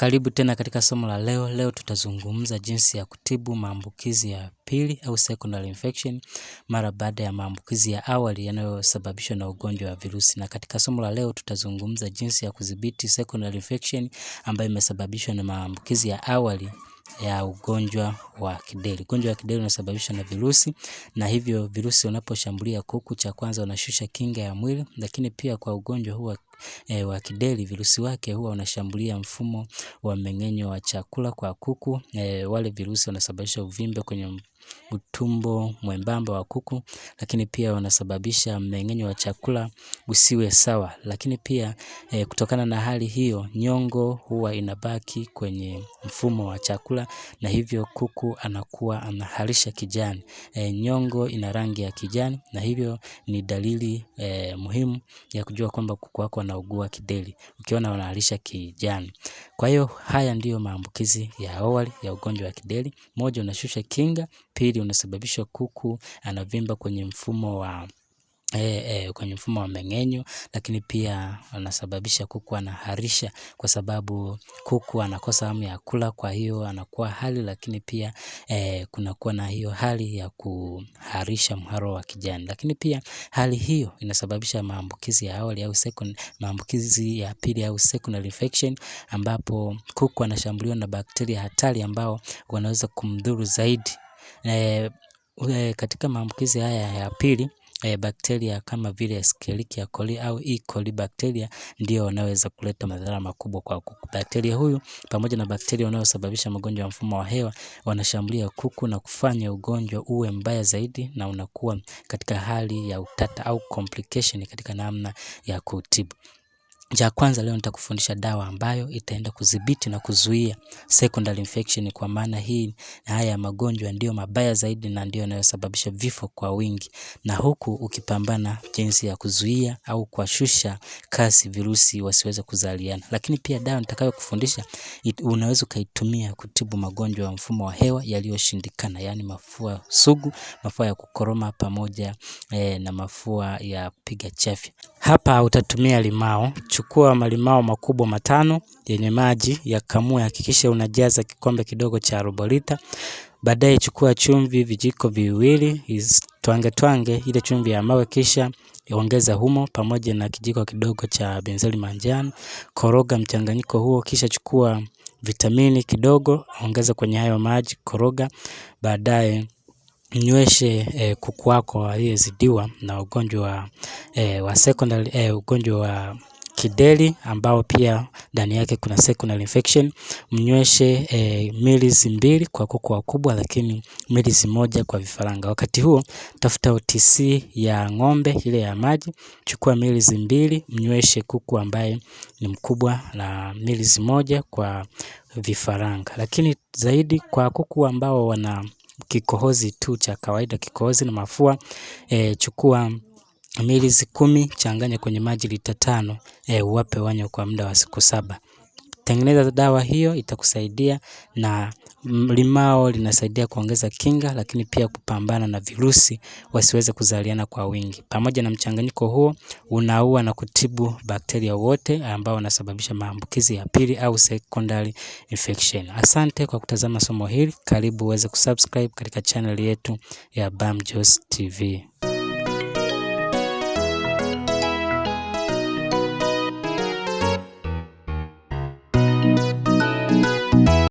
Karibu tena katika somo la leo. Leo tutazungumza jinsi ya kutibu maambukizi ya pili au secondary infection mara baada ya maambukizi ya awali yanayosababishwa na ugonjwa wa virusi. Na katika somo la leo tutazungumza jinsi ya kudhibiti secondary infection ambayo imesababishwa na maambukizi ya awali ya ugonjwa wa kideri. Ugonjwa wa kideri unasababishwa na virusi, na hivyo virusi unaposhambulia kuku, cha kwanza unashusha kinga ya mwili, lakini pia kwa ugonjwa huu wa kideri virusi wake huwa unashambulia mfumo wa mmeng'enyo wa chakula kwa kuku. Wale virusi wanasababisha uvimbe kwenye utumbo mwembamba wa kuku, lakini pia wanasababisha mmeng'enyo wa chakula usiwe sawa. Lakini pia kutokana na hali hiyo, nyongo huwa inabaki kwenye mfumo wa chakula, na hivyo kuku anakuwa anaharisha kijani. Nyongo ina rangi ya kijani, na hivyo ni dalili muhimu ya kujua kwamba kuku wako anaugua kideri, ukiona wanaharisha kijani. Kwa hiyo haya ndiyo maambukizi ya awali ya ugonjwa wa kideri. Moja, unashusha kinga. Pili, unasababisha kuku anavimba kwenye mfumo wa mmeng'enyo, lakini pia anasababisha kuku anaharisha kwa sababu kuku anakosa hamu ya kula, kwa hiyo anakuwa hali, lakini pia kunakuwa na hiyo hali ya kuharisha mharo wa kijani. Lakini pia hali hiyo inasababisha maambukizi ya awali au maambukizi ya pili au secondary infection, ambapo kuku anashambuliwa na bakteria hatari ambao wanaweza kumdhuru zaidi. Katika maambukizi haya ya pili, bakteria kama vile Escherichia coli au E. coli bakteria ndio wanaweza kuleta madhara makubwa kwa kuku. Bakteria huyu pamoja na bakteria wanaosababisha magonjwa ya mfumo wa hewa wanashambulia kuku na kufanya ugonjwa uwe mbaya zaidi, na unakuwa katika hali ya utata au complication katika namna ya kutibu. Cha kwanza leo nitakufundisha dawa ambayo itaenda kudhibiti na kuzuia secondary infection, kwa maana hii haya magonjwa ndio mabaya zaidi na ndio yanayosababisha vifo kwa wingi, na huku ukipambana jinsi ya kuzuia au kuwashusha kasi virusi wasiweze kuzaliana. Lakini pia dawa nitakayokufundisha unaweza ukaitumia kutibu magonjwa ya mfumo wa hewa yaliyoshindikana, yani mafua sugu, mafua ya kukoroma pamoja na mafua ya piga chafya. Hapa utatumia limao. Chukua malimao makubwa 5 yenye maji, yakamue, hakikisha unajaza kikombe kidogo cha robo lita. Baadaye chukua chumvi vijiko 2, twange ile chumvi ya mawe, kisha ongeza humo pamoja na kijiko kidogo cha benzeli manjano. Koroga mchanganyiko huo, kisha chukua vitamini kidogo, ongeza kwenye hayo maji, koroga. Baadaye nyweshe kuku wako aliyezidiwa na ugonjwa wa secondary ugonjwa wa kideri ambao pia ndani yake kuna secondary infection. Mnyweshe mililita 2 kwa kuku wakubwa, lakini mililita 1 kwa vifaranga. Wakati huo tafuta OTC ya ng'ombe ile ya maji, chukua mililita 2, mnyweshe kuku ambaye ni mkubwa na mililita 1 kwa vifaranga. Lakini zaidi kwa kuku ambao wana kikohozi tu cha kawaida, kikohozi na mafua, chukua mililita 10, changanya kwenye maji lita 5, uwape wanywe kwa muda wa siku 7. Tengeneza dawa hiyo, itakusaidia. Na limao linasaidia kuongeza kinga, lakini pia kupambana na virusi wasiweze kuzaliana kwa wingi. Pamoja na mchanganyiko huo, unaua na kutibu bakteria wote ambao wanasababisha maambukizi ya pili au secondary infection. Asante kwa kutazama somo hili. Karibu uweze kusubscribe katika channel yetu ya Bamjos TV.